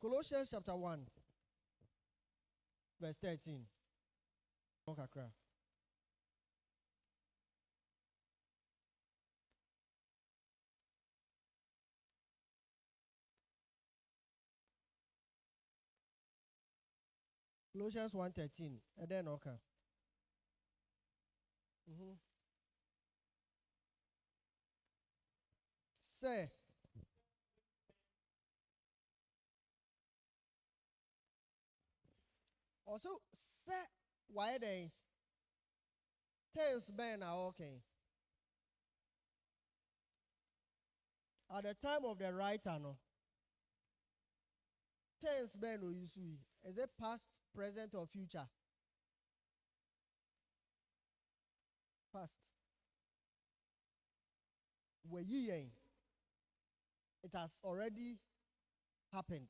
Colossians chapter 1, verse 13. Colossians 1:13. And then okay. Say. Also, say why they tense ben are okay. At the time of the writer, no. Tense ben no use is it past, present, or future? Past. Where ye it has already happened.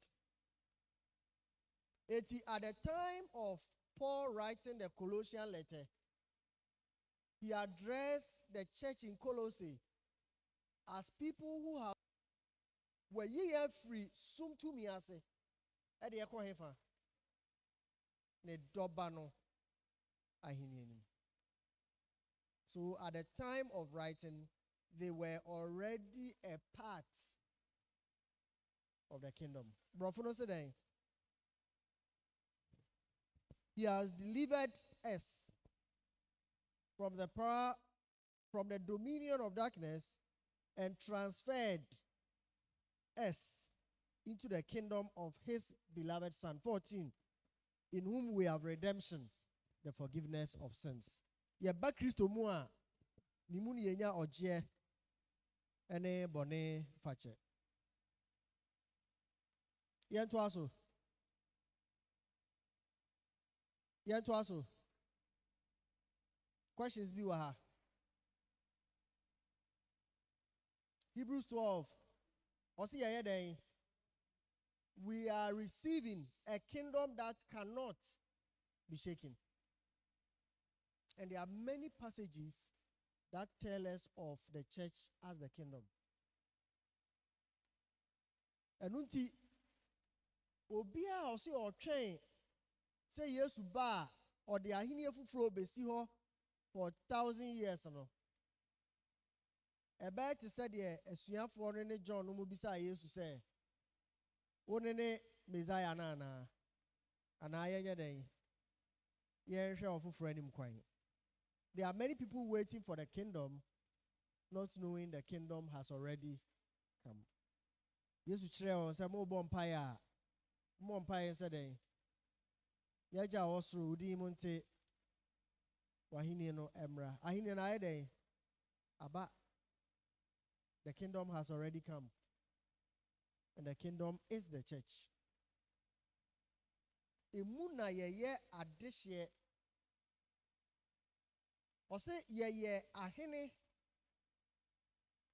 At the time of Paul writing the Colossian letter, he addressed the church in Colossae as people who have were ye free sum to me as a de ekwa hefa ne doba no ahinianim. So at the time of writing, they were already a part of the kingdom. Brofono said he has delivered us from the power, from the dominion of darkness, and transferred us into the kingdom of his beloved Son. 14. In whom we have redemption, the forgiveness of sins. Yeba Christo mua nimuni yenya oje ene bone fache. Yentu aso. Questions be waha. Hebrews 12. Osi yaya we are receiving a kingdom that cannot be shaken. And there are many passages that tell us of the church as the kingdom. And unti obia osi or train say yes ba or the ahini fufuro besi ho for 1,000 years no. Ebe te said the esuafo no ne John no mu bisa Yesu say onene Messiah na ana yenya den ye hwe ofufuro anim kwan. There are many people waiting for the kingdom, not knowing the kingdom has already come. Yesu chere on say mo bompire say den yaja osoro udi munte wahini no emra ahini na ayede aba. The kingdom has already come, and the kingdom is the church. Emuna yeye adeshe ose yeye ahini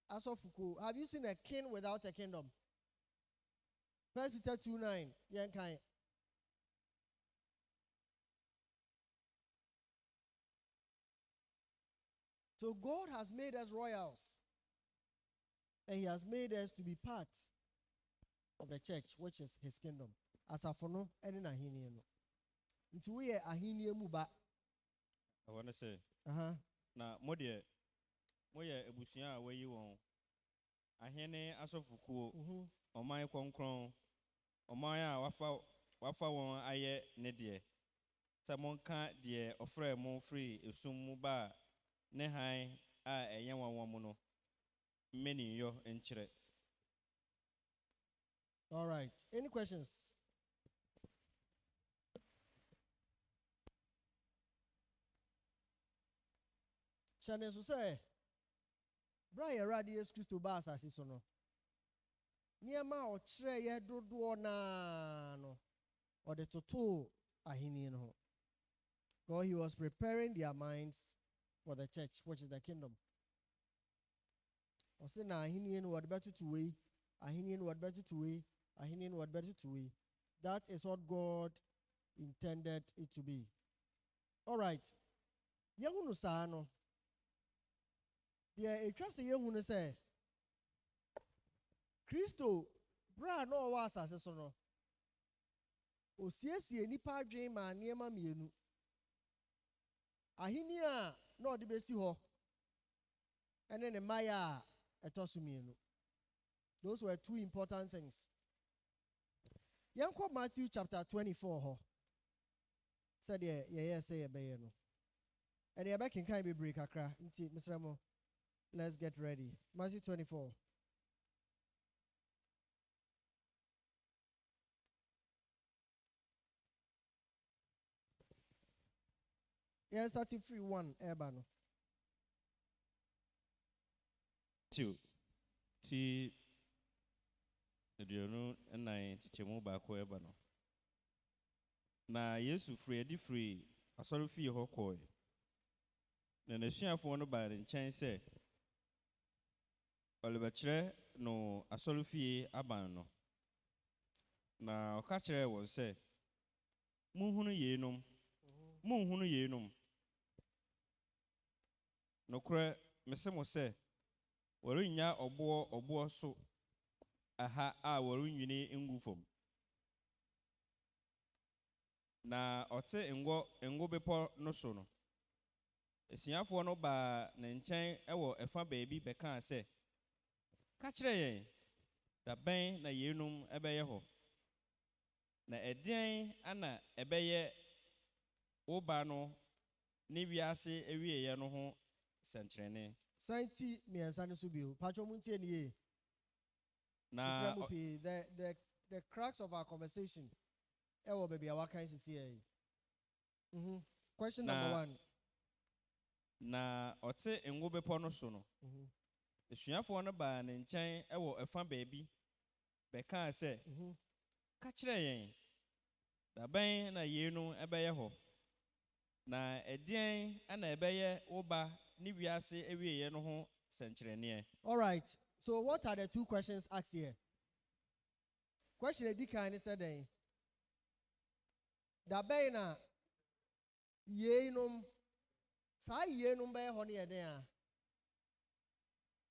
asofuku. Have you seen a king without a kingdom? 1 Peter 2:9 yenkai. So God has made us royals, and he has made us to be part of the church, which is his kingdom. As a fono, any ahini no. Into we ahini muba. I want to say, na moye ebusia where you on. Ahene asofukuo, omai konkron, omaya wafa won aye nedie. Samonka die ofre mo free esum ba ne han a enye wan no. Many yo enchire. All right. Any questions? Chane so say Brian Radius Christo Bass as is no. Niama o chere ye dodo na no. Or the toto ahini no. God, he was preparing their minds for the church, which is the kingdom. O say na ahini no what better to way. Ahini no what better to way. Ahini no what better to way. That is what God intended it to be. All right. Yehunu sa no. Yeah, it just yehunu say Christo bra no was as no. osiesie nipa adwen ma nneɛma mmienu ahini a na ɔde besi hɔ ɛne ne maya a ɛtɔ so mmienu. Those were two important things. Yɛnkɔ Matthew chapter 24 hɔ sɛdeɛ yɛyɛ sɛ yɛbɛyɛ no ɛne yɛbɛkenkan bebree kakra nti mesrɛ mo, let's get ready. Matthew 24. Yeah, starting free 1, Ebano. Two. Ti aduonu nnan kyekyɛmu baako Ebano. Na Yesu firi asɔre fie hɔ kɔe. Na n'asuafoɔ no baa ne nkyɛn sɛ ɔrebɛkyerɛ no asɔre fie aban no. Na ɔka kyerɛɛ wɔn sɛ, monhunu yeinom. Nokorɛ mese mo sɛ wɔrennya ɔboɔ so aha a wɔrenwini ngu fam. Na ɔte ngo bepɔ no so no, asuafoɔ no baa ne nkyɛn ɛwɔ ɛfa baabi bɛkaa sɛ, ka kyerɛ yɛn, da bɛn na yeinom ɛbɛyɛ hɔ? Na ɛdeɛn ana ɛbɛyɛ wo ba no ne wiase awieɛ no ho sɛnkyerɛnne? Santi miɛnsa no so bio. Patro muntie ni ye. Na the crux of our conversation ɛwɔ baabi a waka sisi yɛ. Question number 1. Na ɔte ngo bepɔ no so no, asuafoɔ no baa ne nkyɛn ɛwɔ ɛfa baabi bɛkaa sɛ, ka kyerɛ yɛn, da bɛn na yeinom ɛbɛyɛ hɔ? Na ɛdeɛn ana ɛbɛyɛ wo ba ne wiase awieɛ no ho sɛnkyerɛnneɛ? All right. So what are the two questions asked here? Question edi kan said then. Da bɛn na yeinom saa yeinom bɛyɛ hɔ ne yɛ den a?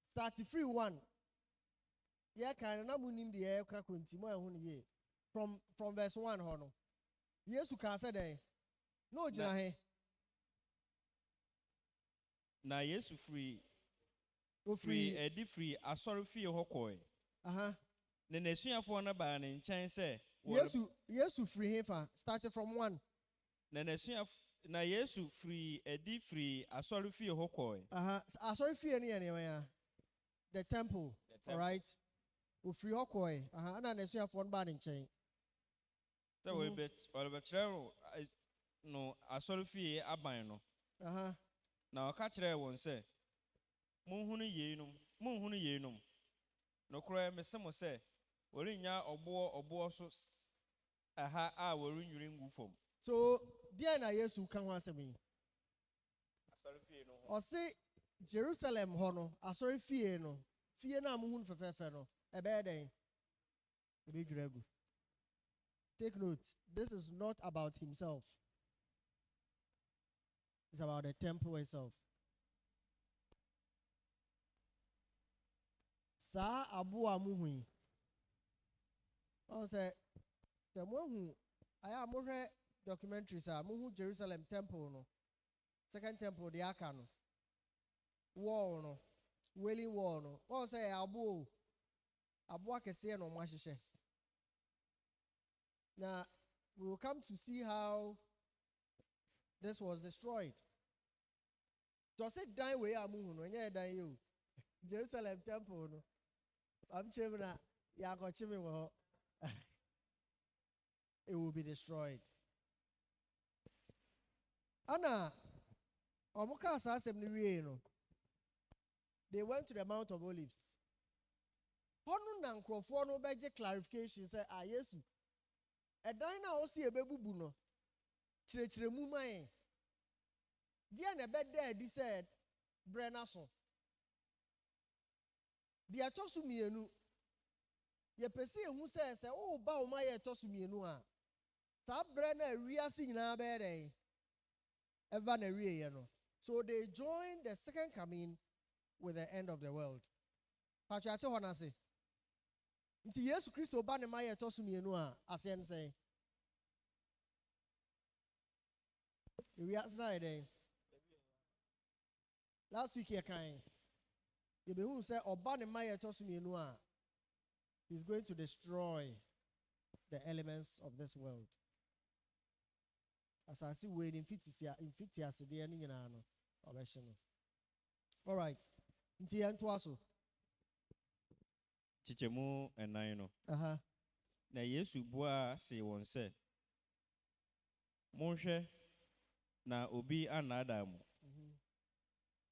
Start free 1. Yeah, kind na munim de yɛ ka konti mo ɛho ne ye. From verse 1 hɔ no. Yesu ka said then. No gyina he. Na Yesu firi asɔre fie hɔ kɔe. Na n'asuafoɔ no baa ne nkyɛn sɛ Yesu firi he fa, started from 1. Na Yesu firi asɔre fie hɔ kɔe. Asɔre fie ne yɛ nneɛma ya. The temple. All right. Ofiri hɔ kɔe. Ana n'asuafoɔ no baa ne nkyɛn. Sɛ wɔrebɛkyerɛ no asɔre fie aban no. Na ɔka kyerɛɛ wɔn sɛ, monhunu yeinom. Nokorɛ mese mo sɛ wɔrennya ɔboɔ so aha a wɔrenwiri ngu fam. So deɛ na Yesu ka ho asɛm yi? Asɔre fie no. Ɔse Jerusalem hɔ no, asɔre fie no, fie na mohunu fɛfɛɛfɛ no, ɛbɛyɛ dɛn? Ɛbɛdwira agu. Take note, this is not about himself. It's about the temple itself. Sa aboa muhui. Sɛ mohu aya mohwɛ documentaries a mohu Jerusalem temple no. Second temple the aka no. Wall no. Wailing wall no. Sɛ aboa kɛseɛ na ɔmo ahyehyɛ. Now we will come to see how this was destroyed. Just say die way amuhu no nye dan you. Jerusalem temple no. I'm chimna ya go chimi wo. It will be destroyed. Ana omuka asasem ni wie no. They went to the Mount of Olives. Honu na nkrofo no beje clarification say Yesu. Edan na osi ebebubu no. Kyerɛkyerɛmu man. Deɛ na ɛbɛda adi sɛ brɛ na so. Deɛ ɛtɔ so mmienu. Yɛpɛ sɛ ehu sɛ woba wo ma yɛ ɛtɔ so mmienu a. Saa brɛ na wiase nyinaa bɛyɛ dɛn. Ɛba na wieɛ no. So they joined the second coming with the end of the world. Patro ate hɔ na se. Nti Yesu Kristo ba ne ma yɛ ɛtɔ so mmienu a asɛn sɛ. We are saying last week you can. You be who say Obani Maya Tosumienua is going to destroy the elements of this world. As I see waiting infitias the ending in ano obession. All right. Nti entwaso. Chichemu enaino. Na Yesu bua si won se. Monhwe na obi anada mu.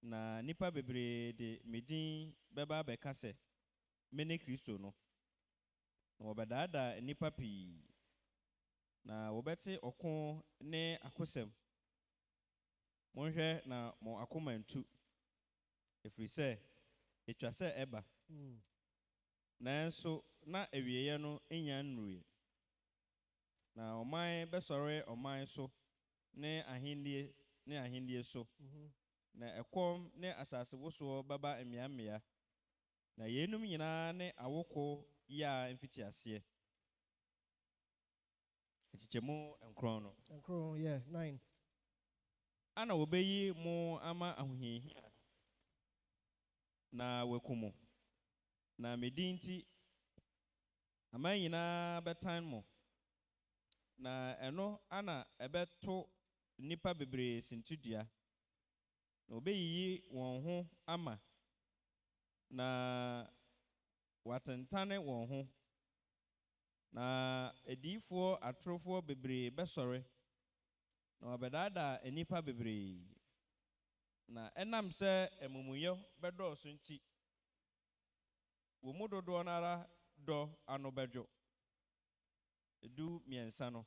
Na nipa bebre de medin beba beka se mene Kristo no. Na wobedada nipa pi. Na wobete okon ne akosem. Monhwe na mo akoma ntu. Efiri se etwa se eba. Nanso na ewieye no enya nruye. Na oman besore oman so ne ahindie so. Na ekom ne asase woso baba emiamia. Na yenum nyina ne awoko ya mfiti ase. Chichemu enkron no. Enkron, yeah, 9. Ana obeyi mo ama ahuhihia. Na wekumu. Na medinti ama nyina betan mo. Na eno ana ebeto nipa bebre sintudua. Na obeyi won ho ama. Na watentane won ho. Na edifo atrofo bebre besore. Na wabedada enipa bebre. Na enam se emumuyo bedo so nti. Wo mudodo nara do anobejo. Edu miensa no.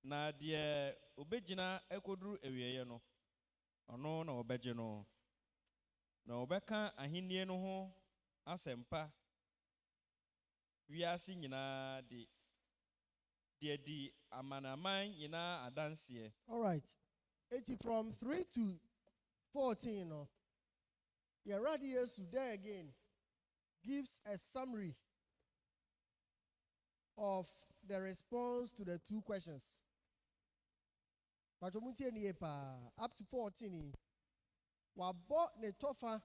Na de obegina ekoduru ewieye no. Ono na obeje no. Na obeka ahinie no ho asempa. Wiase nyina di amanaman nyina adansie. All right. 80 from 3 to 14 no. Yeah, right here so there again gives a summary of the response to the two questions. But up to 14 wa bought ne tofa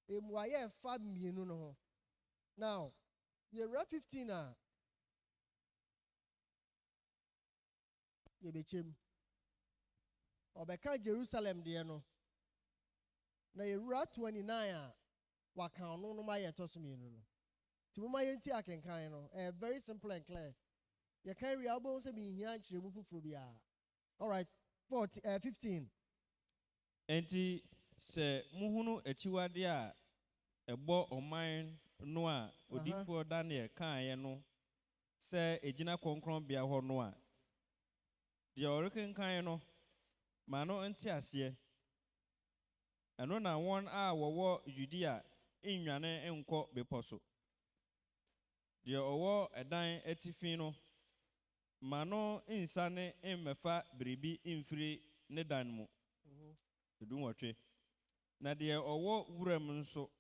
emwaye fa mienu no. Now, year 15 ye bechem obeka Jerusalem de no. Na year 29 waka ono no ma ye tosumienu no. Ti mo ma yenti akenkan no, very simple and clear. Ye kan wi abo se bi hia nkyeremu fufuro bia. All right, 15. Enti se muhunu echiwade a ebo oman no a odifo Daniel kan ye no se ejina konkron bia ho no a de orekenkan no ma no enti ase eno na won a wowo Judea enwane enko beposo de owo edan etifin no ma no insane emmefa bribi imfiri ne dan mu edu nwotwe na de owo wuram nso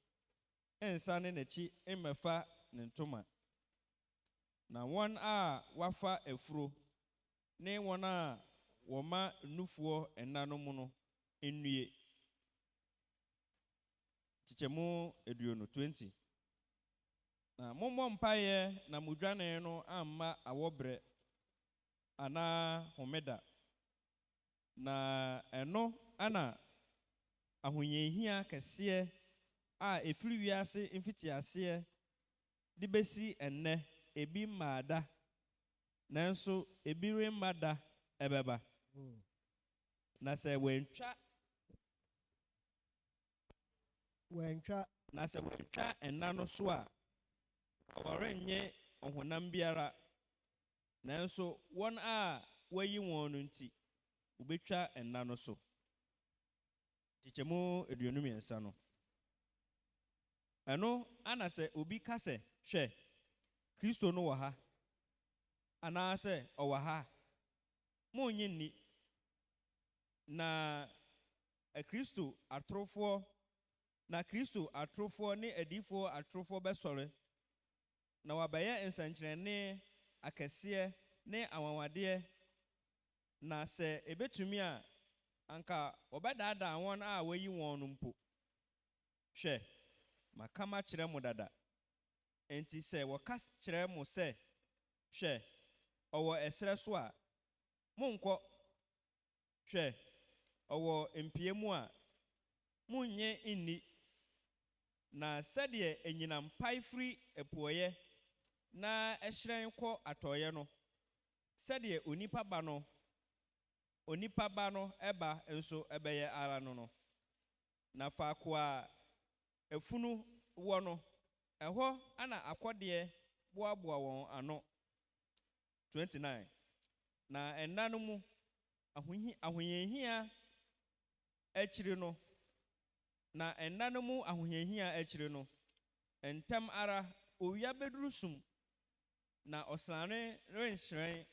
ensane nechi emmefa ne ntoma na won a wafa efuro ne won a woma nufuo enano mu no ennue chichemu eduonu 20 na mommo mpaye na mudwane no amma awobre ana homeda na eno ana ahonyehia kese a efiri wiase mfiti ase de besi enne ebi mada nanso ebi remada ebeba na se wentwa na se wentwa enna no so a orenye ohonam biara nanso won a wayi won no nti ubetwa enna no so tichemu eduonum yensa no eno ana se obi kase hwe Kristo no wo ha ana se o wo ha mo nyi ni na Kristo atrofo na Kristo atrofo ne adifo atrofo besore na wabaye ensankyerene akese ne awanwade na se ebetumi a anka obedada won a wayi won no mpo hwe makama kyerɛ mo dada enti sɛ wɔka kyerɛ mo sɛ hwɛ ɔwɔ ɛsrɛ so a monkɔ hwɛ ɔwɔ mpie mu a munnye inni na sɛdeɛ enyinam pae firi epuoyɛ na ɛhyerɛn kɔ atɔyɛ no sɛdeɛ onipa ba no ɛba nso ɛbɛyɛ ara no na faako a efunu wɔ no ɛhɔ ana akɔdeɛ boaboa wɔn ano 29 na ɛnna no mu ahohiahia akyiri no ntɛm ara owia beduru sum na ɔsrane renhyerɛn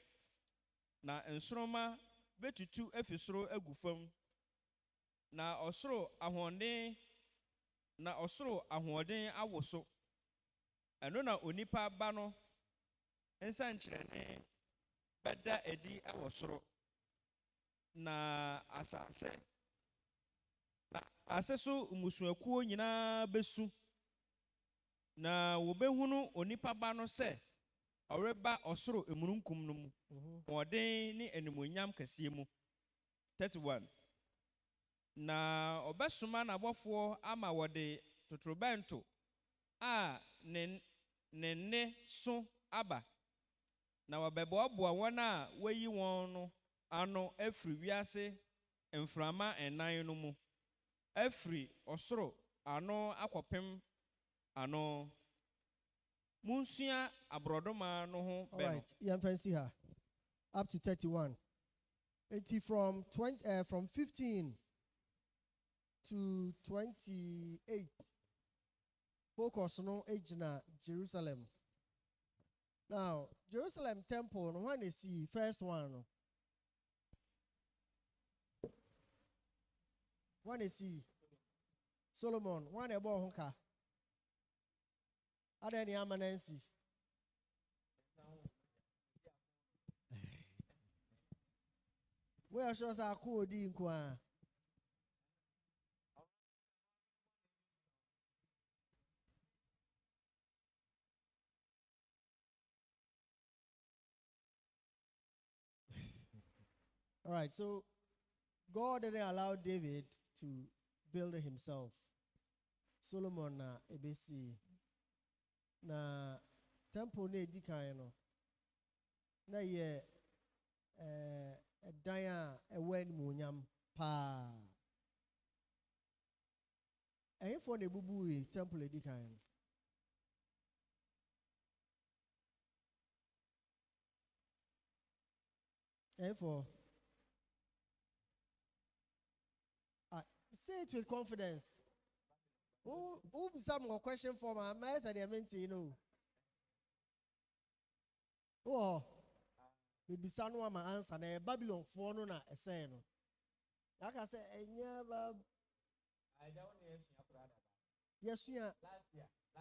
na nsoroma betutu afi soro agu fam na ɔsoro ahoɔden awo so ɛno na onipa ba no nsankyerɛnne bɛda edi awɔ soro na asase so mmusuakuo nyinaa besu na wobehunu onipa ba no sɛ ɔreba ɔsoro emununkum no mu ɔden ne animonyam kɛseɛ mu 31 na ɔbɛsoma n'abɔfoɔ ama wɔde totorobɛnto a ne nne so aba na wɔbɛboaboa wɔn a wɔayi wɔn no ano afiri wiase mframa ɛnan no mu afiri ɔsoro ano akɔpem ano munsua abrodoma no ho bɛ no. All right, yɛmfɛnsi ha up to 31. From 15 to 28. Focus no ejina Jerusalem. Now, Jerusalem temple, no one is see first one. One is see Solomon, one about honka. Are there any amanensi? Where shows our code in Kwa? All right, so God didn't allow David to build it himself. Solomon na ebesi na temple na edikan no na ye dan a ɛwɔ animuonyam paa. Ɛyɛfo na ebubu temple edikan no. Ɛyɛfo. Say it with confidence. Who some more question for my master? They meant you know. Oh, maybe someone my answer. Na Babylon for no na say no. Like I say, yes, yeah.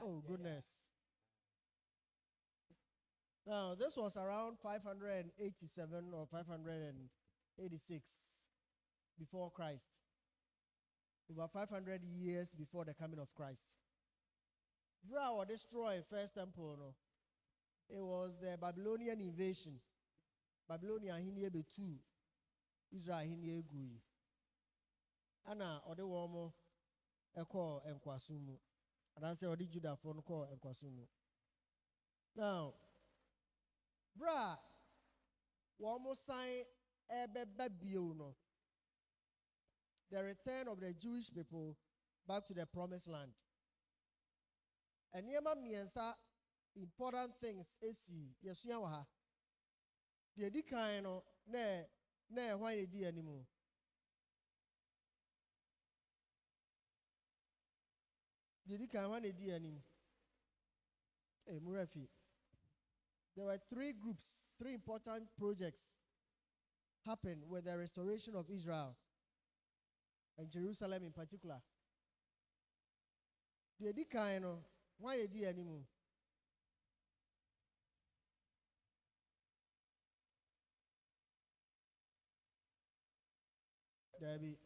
Oh goodness. Now this was around 587 or 586 before Christ. About 500 years before the coming of Christ. Debrah or destroy first temple. No? It was the Babylonian invasion. Babylonia hinye betu. Israel hinye gui. Ana ode womo eko enkwasumu. And I say ode Judah for no call enkwasumu. Now, Debrah womo sign ebe babio no. The return of the Jewish people back to the promised land. And yema miensa important things esi yesuya waha. The edikan no na hwan edi animu. The edikan hwan edi animu. Murafi. There were three groups, three important projects happened with the restoration of Israel. And Jerusalem in particular. The edikan no, why edi animu? There be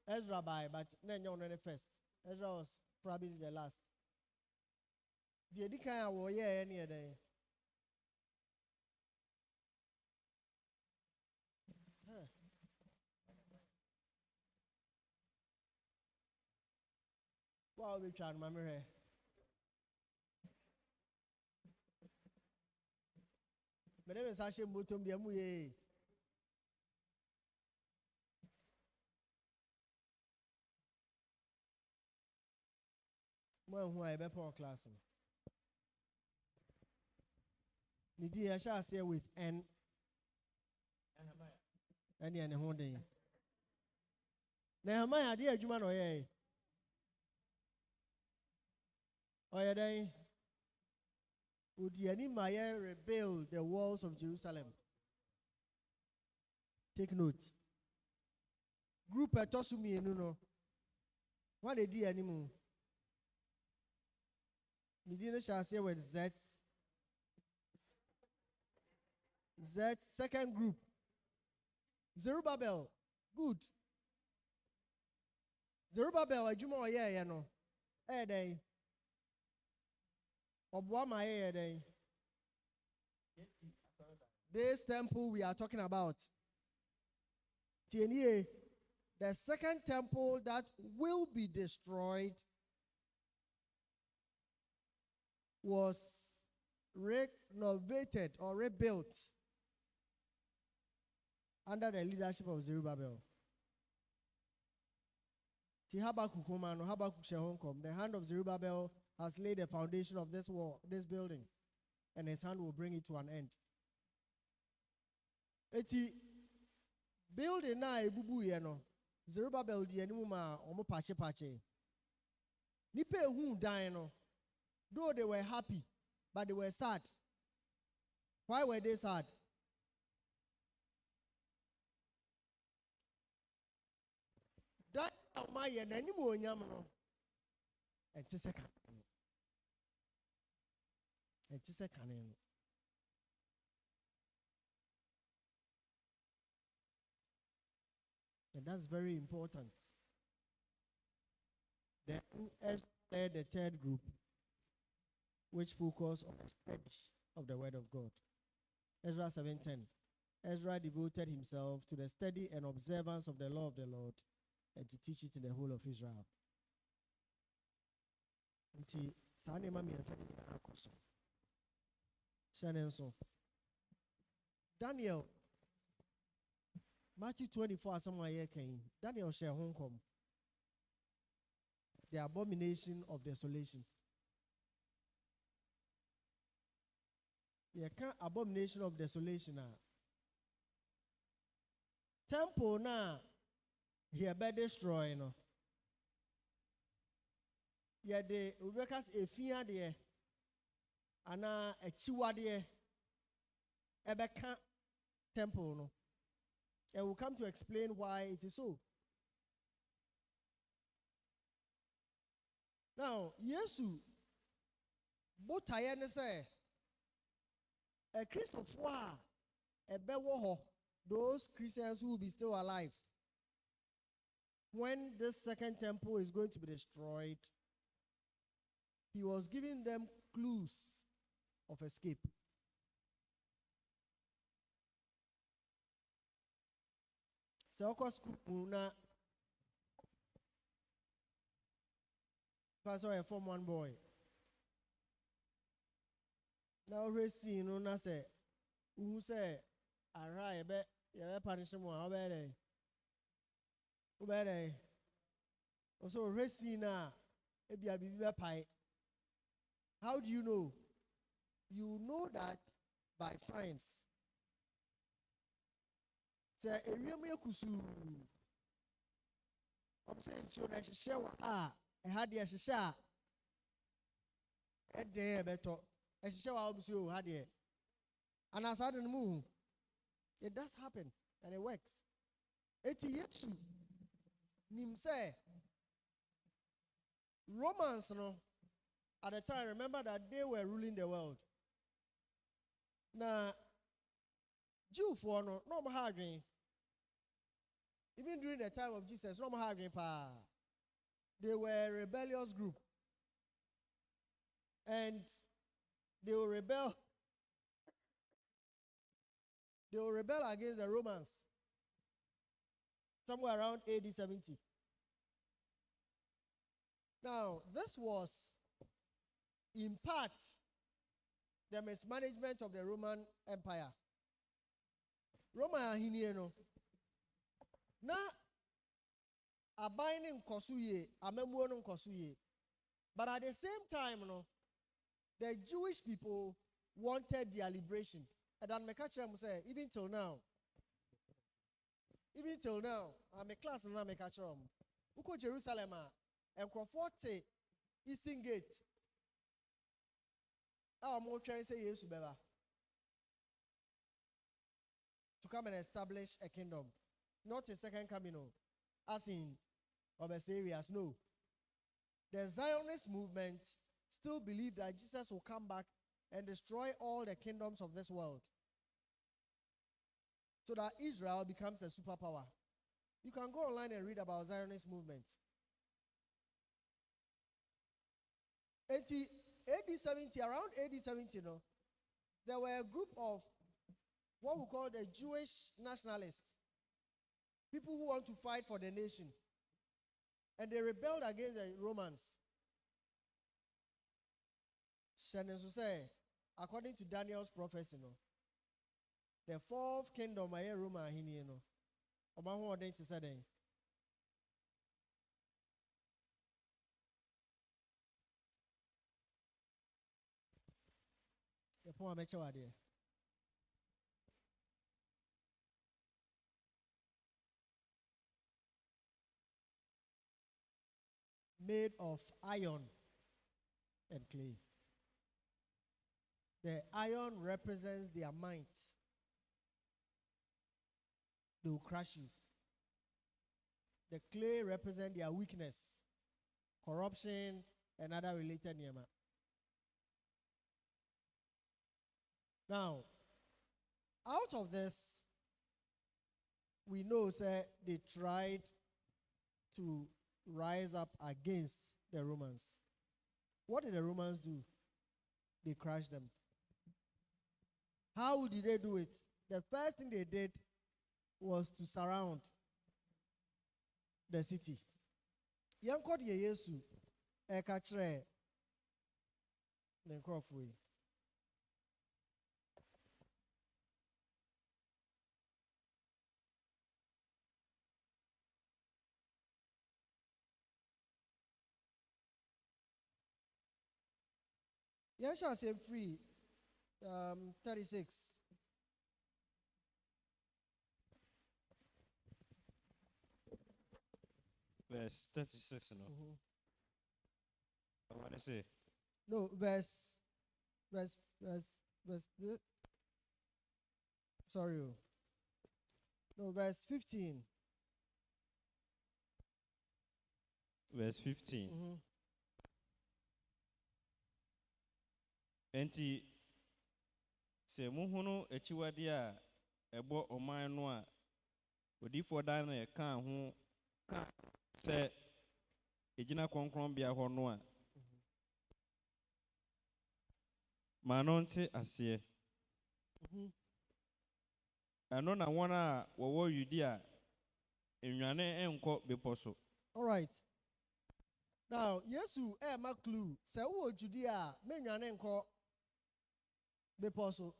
Ezra by, but then you're the first. Ezra was probably the last. The Edika war, yeah, any day. Wow, we try to remember her. My name is Ashe Mutum Biamuye. Who I better class. Nidi I shall say with N. Any and a whole day. Nehemiah, dear Juman, or ye. Or ye day. Would the Nehemiah rebuild the walls of Jerusalem? Take note. Group at Tosumi, no. What they did anymore? Nidina shall say with Z. Z, second group. Zerubbabel. Good. Zerubbabel, a Juma, yeah, no. Eh, day. Obwama, eh, day. This temple we are talking about. TNA, the second temple that will be destroyed was renovated or rebuilt under the leadership of Zerubbabel. The hand of Zerubbabel has laid the foundation of this wall, this building, and his hand will bring it to an end. Eti building na ebubu ye no Zerubbabel di animu ma omo pache. Nipa ehu dan no, though they were happy, but they were sad. Why were they sad? That my animu onyam no. Enti se kan. Enti se kan no. And that's very important. Then Ezra led the third group, which focused on the study of the word of God. Ezra 7:10. Ezra devoted himself to the study and observance of the law of the Lord and to teach it in the whole of Israel. Daniel Matthew 24 somewhere here came. Daniel share home come. The abomination of desolation. Yeah, can abomination of desolation now. Temple now here be destroyed. No. Yeah, the Ubekas a fear there. Ana a chiwa there. Ebeka temple no. And we'll come to explain why it is so. Now, Yesu, both I say, a Christopher, a bewo, those Christians who will be still alive. When this second temple is going to be destroyed, he was giving them clues of escape. So, of course, Pastor, a form one boy. Now, we see, no, na say, who say, "Alright, be, you punish him. How bad? How bad? Also, we see na, be a pie. How do you know? You know that by science. Say, a real kusu. I'm saying, so that she share a had the shisha. A day better. A shisha also had it. And as I didn't move, it does happen and it works. 80 years. Nim say, Romans, no, at the time, remember that they were ruling the world. Now, Jew for no hard. Even during the time of Jesus, they were a rebellious group. And they will rebel. They will rebel against the Romans somewhere around AD 70. Now, this was in part the mismanagement of the Roman Empire. Roma ahinieno na abiding kosuye amemuo no kosuye. But at the same time, the Jewish people wanted their liberation. And then my catcher say, even till now, I'm a class and I'm a catcher. We go Jerusalem and Crawford Eastern Gate. Our more trying to say yes to come and establish a kingdom, not a second coming, as in obvious areas. No. The Zionist movement still believe that Jesus will come back and destroy all the kingdoms of this world so that Israel becomes a superpower. You can go online and read about Zionist movement. AD 70, around AD 70, there were a group of what we call the Jewish nationalists, people who want to fight for the nation. And they rebelled against the Romans. According to Daniel's prophecy, the fourth kingdom of Roma Omahu to say the poor mature idea. Made of iron and clay. The iron represents their might. They will crush you. The clay represents their weakness, corruption, and other related niyama. Now, out of this, we know that they tried to rise up against the Romans. What did the Romans do? They crushed them. How did they do it? The first thing they did was to surround the city. Yankod ye Yesu ekachre nekrofui. Yeshua said free 36. Verse 36, I want to say. No, verse. Sorry. No, verse 15. Verse 15. Enti se muhunu echiwade a ebo oman no a odifo dan na ka ho ka se ejina konkron bia ho no a manonte ase ano na wona wo Judea enwane enko beposo. All right. Now, Yesu ma clue se wo Judea me nwane enko beposo.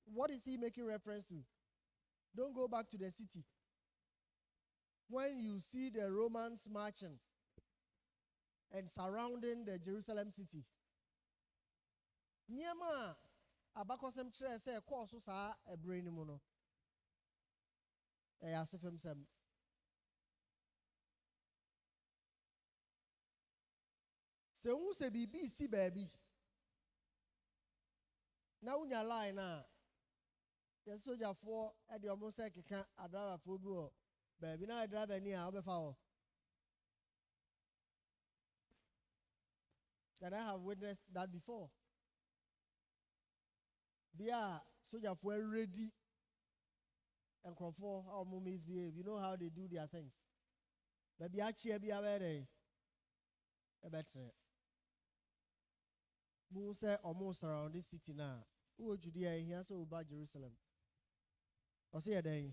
What is he making reference to? Don't go back to the city. When you see the Romans marching and surrounding the Jerusalem city, Nyama abakosem chere se course sa ebrain mu no. Asefem sem. Se hu se bibi si baby. Na unya line na the soldier for e de omo se keka adriver for bi o baby na driver ni a obefa o. That I have witnessed that before. Bia soldier for ready and Crawford, how misbehave. You know how they do their things. Maybe actually be aware. A better. Musa almost around this city now. Who Judea here so about Jerusalem. I say day.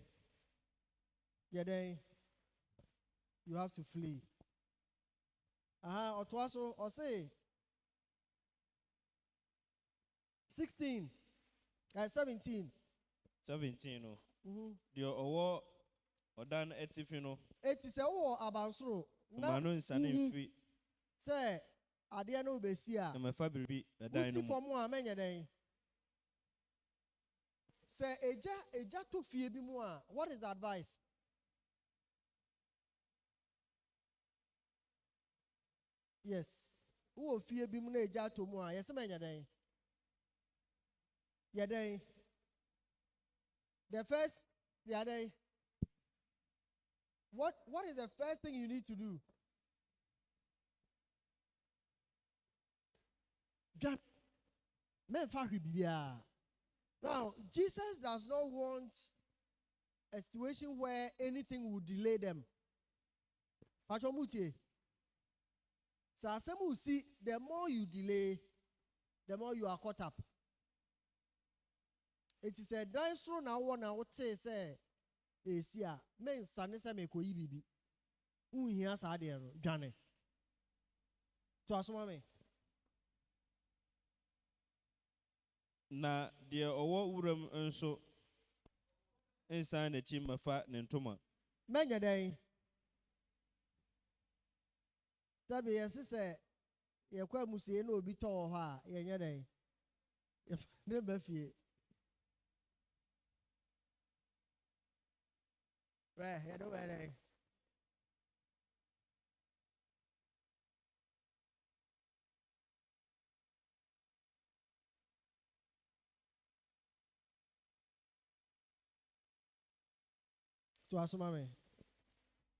You have to flee. Or twaso or say 16. 17. 17 no. The owo odan etifino. No. It is a war abansoro. Manu nsane mfi. Say ade na obesia. Na mafa biribi dan no. Usi for mo amenya den. Say eja to fie bi mu a. What is the advice? Yes. Who fie bi mu na eja to mu a. Yes menya den. Yeden. The first yeden. What is the first thing you need to do? Now, Jesus does not want a situation where anything would delay them. So, see, the more you delay, the more you are caught up. It is a dance through now one I would say, Esia, men sanesa me ko yibibi. Unhia sa de no, dwane. To asoma me. Na de owo wuram nso ensan na chi mafa ne ntoma. Menya den. Sabe yesi se ye kwa musie na obi to ho a ye nya den. Ye ne ba fie. Right, you know where to asoma me.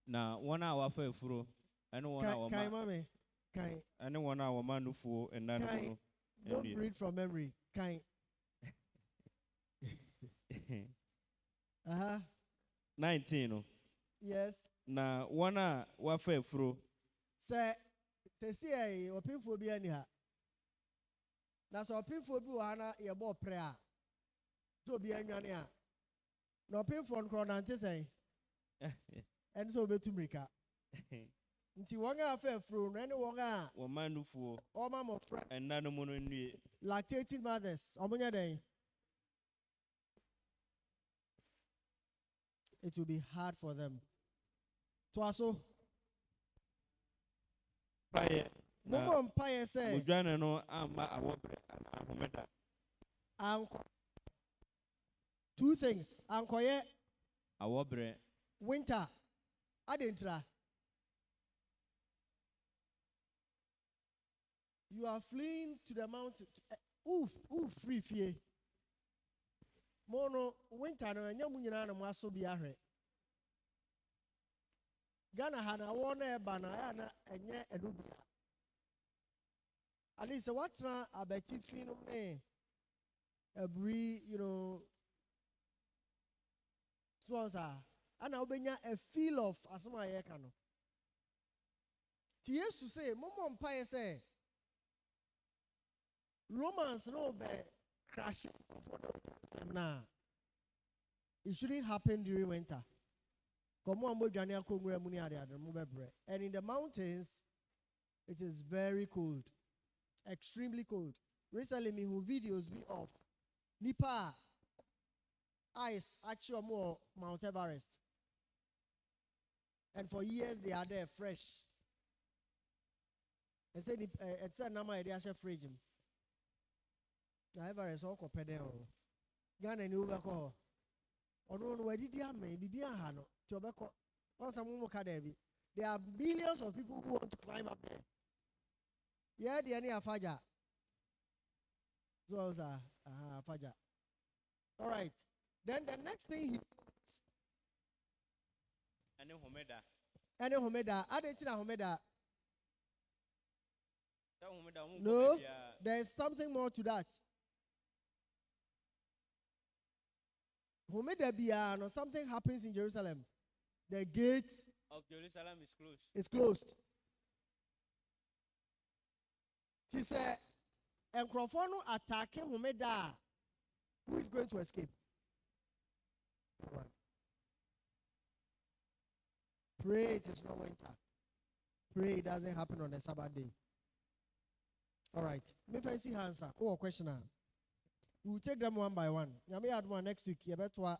Na wana wafa efuro, ene wana wama. Kai mame. Kai. Ene wana wama nufuo endanu no. Don't read from memory. Kai. 19 no. Yes. Na wana wafa efuro. Se see opinfo bi ani ha. Na so opinfo bi wo ha na ye bo prayer. So bi anwane a. Na opinfo nkro na nte sen. And so betumrika. Nti wonga afa efuro na ne wonga wo manufuo. O ma mo prayer. Endanu mo no nwie. Lactating mothers. Omonya den. It will be hard for them. Twaso. Paye. Momo mpaye say. Mudwane no amma awobre ahomeda. Anko. Two things. Ankoye. Awobre. Winter. Adentra. You are fleeing to the mountain. Free fear. Mono winter no enya munyina na maso bi ahwe. Ghana hana wona eba na ya na enye edubia. At least what na abeti fi no me every, so ana obenya a feel of asoma ye ka no. Ti Yesu say momo mpaye say romance no be crash nah. It shouldn't happen during winter. And in the mountains, it is very cold, extremely cold. Recently, me who videos be of Nipa ice actually more Mount Everest, and for years they are there fresh. I said it's a number idea fridge. Everest all compare. Ghana ni ubeko. Ono no wadidi ame bibia ha no ti obeko. Once amumo ka there are millions of people who want to climb up there. Yeah, the any afaja. So afaja. All right. Then the next thing Ane homeda. Adentina homeda. No, there is something more to that. something happens in Jerusalem. The gate of Jerusalem is closed. Is closed. She said, "Encrofono attacking Humeda. Who is going to escape?" Pray it is not winter. Pray it doesn't happen on a Sabbath day. All right. Maybe I see answer. Oh, question now. We'll take them one by one. You may add one next week. You better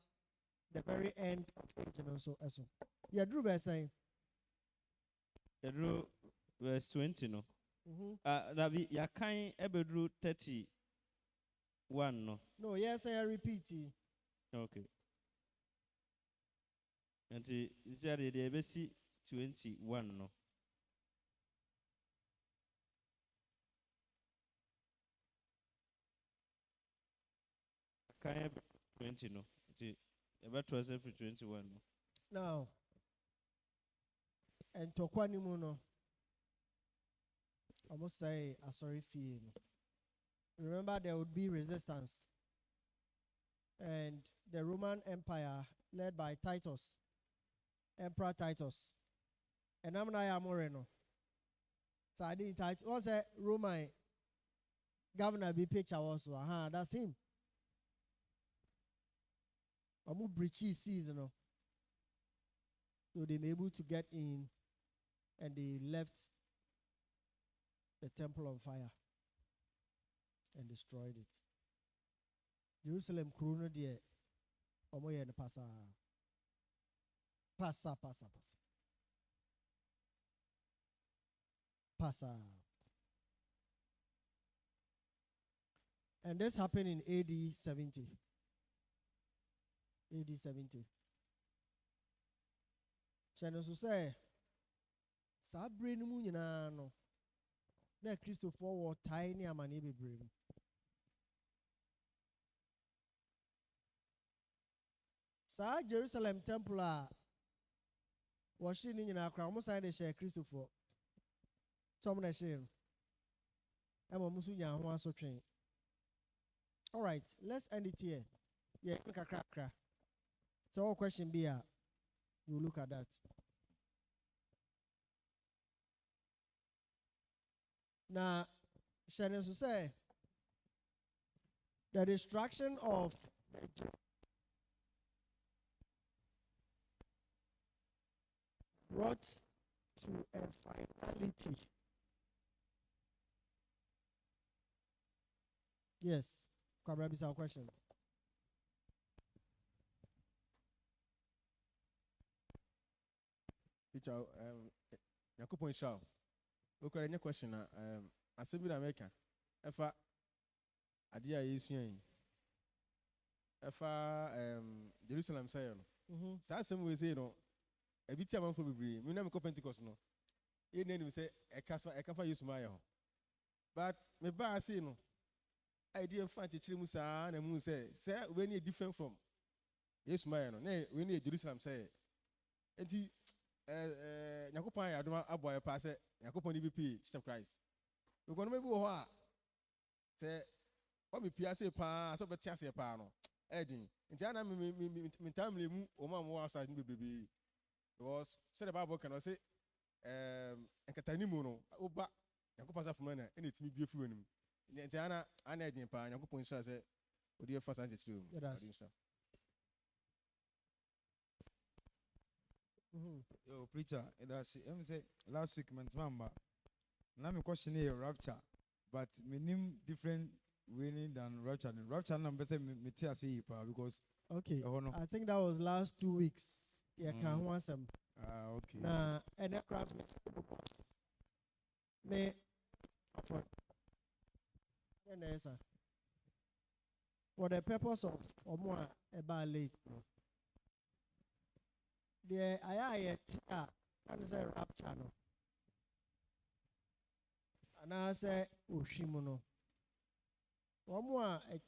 the very end of the age and also. Yeah, Drew verse saying. Yeah, Drew verse 20 no. That be ya kind ebedru 31 no. No, yes, I repeat. Okay. And is there the ABC 21 no. Kind 20 no. About 21 no. Now, and Tokwanimuno, I must say, a sorry fee. Remember, there would be resistance. And the Roman Empire, led by Titus, Emperor Titus, and Amnaya Moreno. So I did Titus. Was a Roman governor be picture also. That's him. Amu breachy season. So they were able to get in and they left the temple on fire and destroyed it. Jerusalem Corona dear Omoye the Passa. And this happened in AD 70. AD 70. Channel so say Sabre no mu nyina no na Christopher wo tai ne amane bebre mu. Sa Jerusalem temple a wo shi ni nyina akra mo sai de share Christopher. So mo na share no. E mo musu nya ho asotwen. All right, let's end it here. Yeah, kakra. So what question be we'll look at that. Now, Shannon to say the destruction of brought to a finality. Yes, Kabra is our question. Teacher, Yakupon Shaw. Okay, any question? I said, "With America, if I idea is saying, if Jerusalem say, so some way say no, a bit of for be, we never go Pentecost no. You name say a cafa use my own, but me ba say no. Idea find the Chimusa and Moon say when you different from yes, my own. Nay, when you Jerusalem say, and he. Nyakopan ya adoma aboy pa se Nyakopan DBP Jesus Christ. We go no mebi wo ho a se o me pia se pa so betia se pa no edin. Nti ana me time mu o ma mo outside ni bebrebe. Because say the Bible can say enkatani mu no oba Nyakopan sa fuma na ene timi bie fu anim. Nti ana edin pa Nyakopan sha se odi e fa san chechiro mu. Yo, preacher, that's it. Say last week, man, now my question is rapture, but me name different winning than rapture. Rapture number say me tia say because okay. I think that was last 2 weeks. Yeah, can want some. Okay. Nah, and that crowd me. For the purpose of more about late. The I say rapture no. And I say Oshimono. One more a